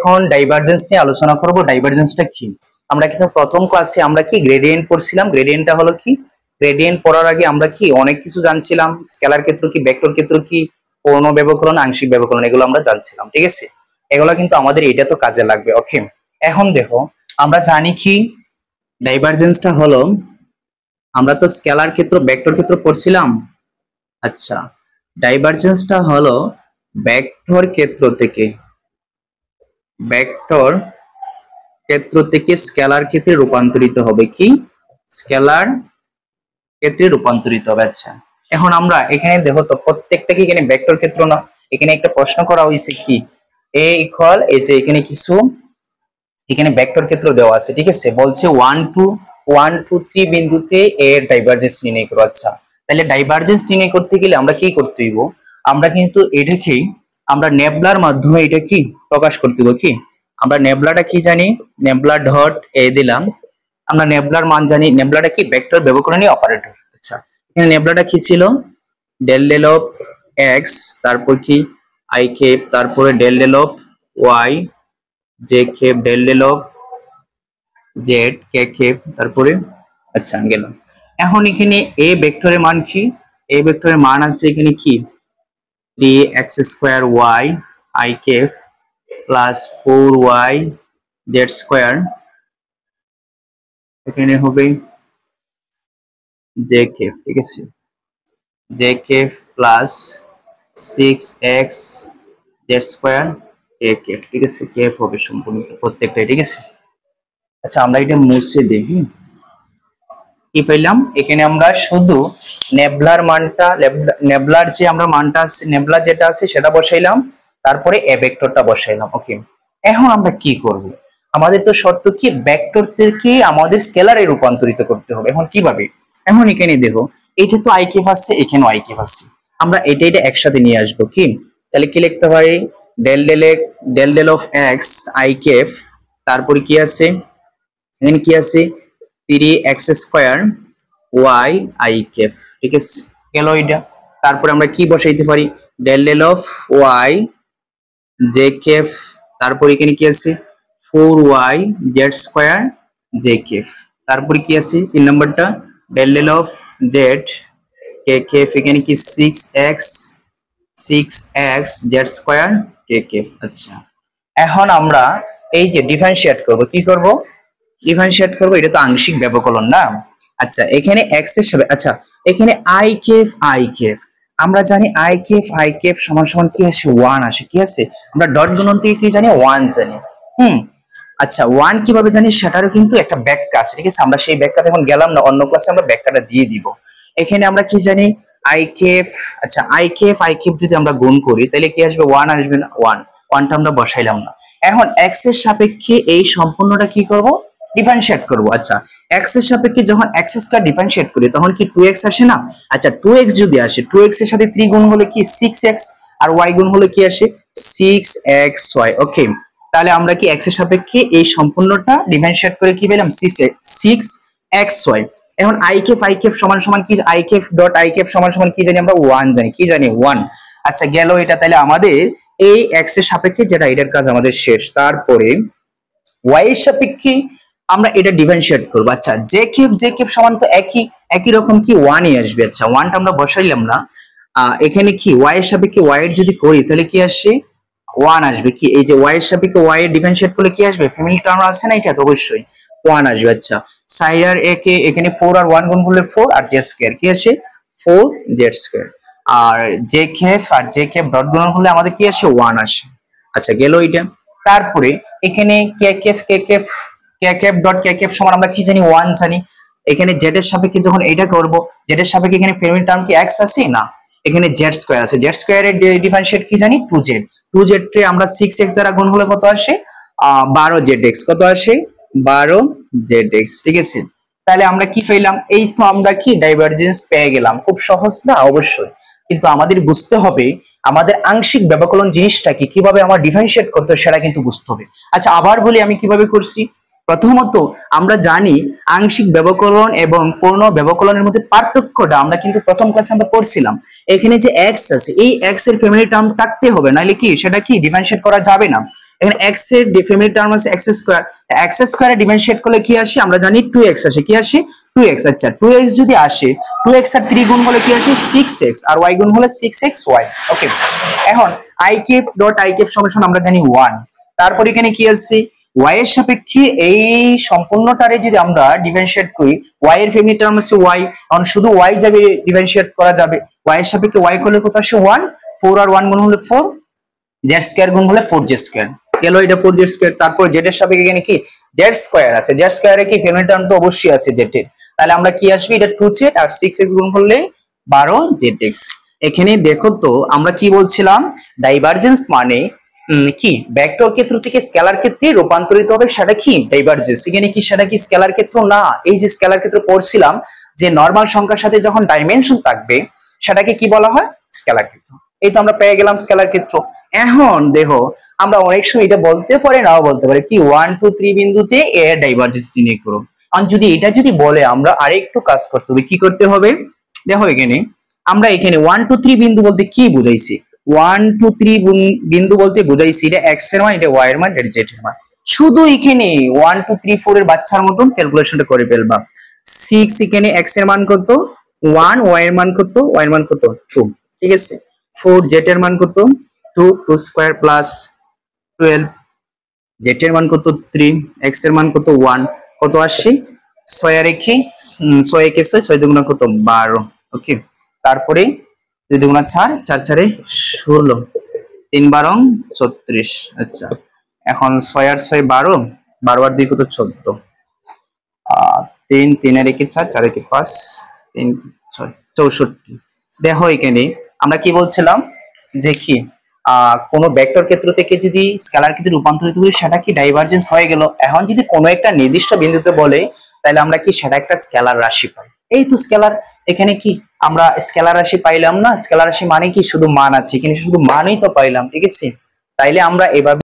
এখন ডাইভারজেন্স নিয়ে আলোচনা করব। ডাইভারজেন্সটা কি? আমরা কিন্তু প্রথম ক্লাসে আমরা কি গ্রেডিয়েন্ট পড়ছিলাম। গ্রেডিয়েন্টটা হলো কি? গ্রেডিয়েন্ট পড়ার আগে আমরা কি অনেক কিছু জানছিলাম। স্কেলার ক্ষেত্র কি, ভেক্টর ক্ষেত্র কি, পূর্ণ ব্যবকলন, আংশিক ব্যবকলন, এগুলো আমরা জানছিলাম। ঠিক আছে, এগুলো কিন্তু আমাদের এটা তো কাজে লাগবে। ওকে, এখন দেখো আমরা জানি কি ডাইভারজেন্সটা হলো, আমরা তো স্কেলার ক্ষেত্র ভেক্টর ক্ষেত্র পড়ছিলাম। আচ্ছা, ডাইভারজেন্সটা হলো ভেক্টর ক্ষেত্র থেকে স্কেলার ক্ষেত্রে রূপান্তরিত হবে। কি? স্কেলার ক্ষেত্রে রূপান্তরিত হবে। আচ্ছা, এখন আমরা এখানে দেখো তো প্রত্যেকটা কি এখানে ভেক্টর ক্ষেত্র না? এখানে একটা প্রশ্ন করা হয়েছে কি a ইকুয়াল, এই যে এখানে কিছু এখানে ভেক্টর ক্ষেত্র দেওয়া আছে। ঠিক আছে, বলছে 1 2 3 বিন্দুতে এর ডাইভারজেন্স নির্ণয় করো। আচ্ছা, তাহলে ডাইভারজেন্স নির্ণয় করতে গেলে আমরা কি করতে হইব? আমরা কিন্তু এটাকে আমরা নেবলার মাধ্যমে এটা কি প্রকাশ করতে হইব। কি আমরা নেবলাটা কি জানি? নেবলা ডট এ দিলাম, আমরা নেবলার মান জানি। নেবলাটা কি? ভেক্টর ব্যবকলনীয় অপারেটর। আচ্ছা, এখানে নেবলাটা কি ছিল? ডেল ডেল অফ এক্স, তারপর কি আই কেপ, তারপরে del del of Y, J cap, del del of Z, K cap, তারপরে আচ্ছা গেল। এখন এখানে এ ভেক্টরের মান কি? এ ভেক্টরের মান আছে এখানে কি 3x² y i Cape plus 4y z², এখানে হবে জে কেপ। ঠিক আছে, J cap plus 6x z² K cap. ঠিক আছে, কেপ হবে সম্পূর্ণ প্রত্যেকটাই। ঠিক আছে, আচ্ছা আমরা এটা মুছে দেখি কি পেলাম। এখানে আমরা শুধু নেবলার মানটা, নেবলার যে আমরা মানটা আছে, নেবলার যেটা আছে সেটা বসাইলাম, তারপরে এ ভেক্টরটা বসাইলাম। ওকে, এখন আমরা কি করব? আমাদের তো শর্ত কি ভেক্টর থেকে আমাদের স্কেলারে রূপান্তরিত করতে হবে। এখন কিভাবে? এখন এখানে দেখো এটা তো আই কেপ আছে, এখানেও আই কেপ আছে, আমরা এটা একসাথে নিয়ে আসবো। কি তাহলে কি লিখতে পারি? Del del of X I cap, তারপরে কি আছে এখানে কি আছে 3x² y i কেপ। ঠিক আছে, গেল এটা। তারপরে আমরা কি বসাইতে পারি? Del del of y j cap, তারপরে এখানে কি আছে 4y z² j কেপ, তারপরে কি আছে 3 নম্বরটা del del of z k cap, এখানে কি 6x z² k কেপ। আচ্ছা, এখন আমরা এই যে ডিফারেন্সিয়েট করব, কি করব? ডিফারেন্সিয়েট করব, এটা তো আংশিক ব্যবকলন না। আচ্ছা, এখানে x এর সাথে, আচ্ছা এখানে i কেপ আমরা জানি i কেপ সমান সমান কি আসে 1 আসে। কি আছে? আমরা ডট গুণন থেকে কি জানি 1 জানি। আচ্ছা 1 কিভাবে জানি সেটারও কিন্তু একটা ব্যাখ্যা আছে। ঠিক আছে, আমরা সেই ব্যাখ্যাতে এখন গেলাম না, অন্য ক্লাসে আমরা ব্যাখ্যাটা দিয়ে দিব। এখানে আমরা কি জানি i কেপ, আচ্ছা i কেপ যদি আমরা গুণ করি তাহলে কি আসবে? 1 আসবে না? 1টা আমরা বসাইলাম না। এখন x এর সাপেক্ষে এই সম্পূর্ণটা কি করব? ডিফারেন্সিয়েট করব। আচ্ছা, x এর সাপেক্ষে যখন x² ডিফারেন্সিয়েট করি তখন কি 2x আসে না? আচ্ছা 2x যদি আসে, 2x এর সাথে 3 গুণ হলে কি 6x, আর y গুণ হলে কি আসে 6xy। ওকে, তাহলে আমরা কি x এর সাপেক্ষে এই সম্পূর্ণটা ডিফারেন্সিয়েট করে কি পেলাম? 6xy। এখন i কেপ সমান সমান কি? i কেপ সমান সমান কি জানি? আমরা 1 জানি। কি জানি? 1। আচ্ছা গেল এটা। তাহলে আমাদের এই x এর সাপেক্ষে যেটা, এটার কাজ আমাদের শেষ। তারপরে y এর সাপেক্ষে আমরা এটা ডিফারেন্সিয়েট করব। আচ্ছা জে কেপ সমান তো একই রকম কি 1ই আসবে। আচ্ছা 1টা আমরা বসাইলাম না, এখানে কি y এর সাপেক্ষে y এর যদি করি তাহলে কি আসে? 1 আসবে। কি এই যে y এর সাপেক্ষে y এর ডিফারেন্সিয়েট করলে কি আসবে? ফ্যামিলি টার্ম আছে না, এটা তো অবশ্যই 1 আসবে। আচ্ছা সাইড আর a কে এখানে 4 আর 1 গুণ করলে 4, আর z² কি আসে 4z², আর জে কেপ ডট গুণন করলে আমাদের কি আসে? 1 আসে। আচ্ছা গেল এটা। তারপরে এখানে কে কেপ ডট কে কেপ সমান আমরা কি জানি? 1 জানি। এখানে z এর সাপেক্ষে যখন এটা করব, z এর সাপেক্ষে এখানে ফ্যামিলি টার্ম কি x আছে না, এখানে z² আছে। z² এর ডিফারেন্সিয়েট কি জানি? 2z কে আমরা 6x দ্বারা গুণ হলে কত আসে? 12zx। কত আসে? 12zx। ঠিক আছে, তাহলে আমরা কি পেলাম? এই তো আমরা কি ডাইভারজেন্স পেয়ে গেলাম। খুব সহজ না? অবশ্যই, কিন্তু আমাদের বুঝতে হবে আমাদের আংশিক ব্যবকলন জিনিসটা কি, কিভাবে আমার ডিফারেন্সিয়েট করতে হয় সেটা কিন্তু বুঝতে হবে। আচ্ছা আবার বলি আমি কিভাবে করছি। প্রথমত আমরা জানি আংশিক ব্যবকলন এবং পূর্ণ ব্যবকলনের মধ্যে পার্থক্যটা আমরা কিন্তু প্রথম ক্লাসে আমরা পড়ছিলাম। এখানে যে এক্স আছে এই এক্স এর ফ্যামিলি টার্ম থাকতে হবে, নাহলে কি সেটা কি ডিফারেন্সিয়েট করা যাবে না। এখানে এক্স এর ফ্যামিলি টার্ম আছে এক্স স্কয়ার, এক্স স্কয়ারে ডিফারেন্সিয়েট করলে কি আসে আমরা জানি 2x আসে। কি আসে 2x। আচ্ছা 2x যদি আসে 2x আর 3 গুণ হলে কি আসে 6x, আর y গুণ হলে 6xy। ওকে, এখন i cube dot i cube সমান আমরা জানি 1। তারপর এখানে কি আছে y এর সাপেক্ষে এই সম্পূর্ণটারে যদি আমরা ডিফারেন্সিয়েট করি, y এর ফ্যামিলি টার্ম আছে y, কারণ শুধু y যাবে ডিফারেন্সিয়েট করা যাবে, y এর সাপেক্ষে y করলে কত আসে 1, 4 আর 1 গুণ হলে 4, z স্কয়ার গুণ হলে 4z স্কয়ার গেল, এটা 4z স্কয়ার। তারপর z এর সাপেক্ষে এখানে কি z স্কয়ার আছে, z স্কয়ারে কি ফ্যামিলি টার্ম তো অবশ্যই আছে z এর, তাহলে আমরা কি আসবে এটা 2z আর 6x গুণ করলে 12zx। এখানে দেখো তো আমরা কি বলছিলাম, ডাইভারজেন্স মানে কি ভেক্টর ক্ষেত্র থেকে স্কেলার ক্ষেত্রে রূপান্তরিত হবে, সেটা কি ডাইভারজেন্স। এখানে কি সেটা কি স্কেলার ক্ষেত্র না, এই যে স্কেলার ক্ষেত্র পড়ছিলাম যে নরমাল সংখ্যার সাথে যখন ডাইমেনশন থাকবে সেটাকে কি বলা হয় স্কেলার ক্ষেত্র। এই তো আমরা পেয়ে গেলাম স্কেলার ক্ষেত্র। এখন দেখো আমরা অনেক সময় এটা বলতে পারি নাও বলতে পারি কি 1 2 3 বিন্দুতে এর ডাইভারজেন্স নির্ণয় করো। আর যদি এটা যদি বলে আমরা আরেকটু কাজ করতে হবে, কি করতে হবে দেখো এখানে আমরা এখানে 1 2 3 বিন্দু বলতে কি বুঝাইছি, 1 2 3 বিন্দু বলতে বুঝাইছি এটা x এর মান, এটা y এর মান, এটা z এর মান। শুধু এখানে 1 2 3 4 এর বাচ্চার মতন ক্যালকুলেশনটা করে ফেলবা। 6 এখানে x এর মান কত 1, y এর মান কত, y এর মান কত 2, ঠিক আছে। 4 z এর মান কত 2, 2 স্কয়ার প্লাস 12, z এর মান কত 3, x এর মান কত 1, কত আসছে 6 আর 1 6 1 6, 6 দুগুণ কত 12। ওকে, তারপরে 2 দুগুণ 4, 4 4 16, 3 12 34। আচ্ছা এখন 6 আর 6 12, 12 আর 2 কত 14, 3 3 আর 1 4, 4 1 5, 3 6 64। দেখো এখানে আমরা কি বলছিলাম যে কি কোন ভেক্টর ক্ষেত্র থেকে যদি স্কেলার ক্ষেত্রে রূপান্তরিত করি সেটা কি ডাইভারজেন্স হয়ে গেল। এখন যদি কোনো একটা নির্দিষ্ট বিন্দুতে বলে তাহলে আমরা কি সেটা একটা স্কেলার রাশি পাই। এই তো স্কেলার, এখানে কি আমরা স্কেলার রাশি পাইলাম না, স্কেলার রাশি মানে কি শুধু মান আছে, এখানে শুধু মানই তো পাইলাম, ঠিক আছে। তাইলে আমরা এভাবে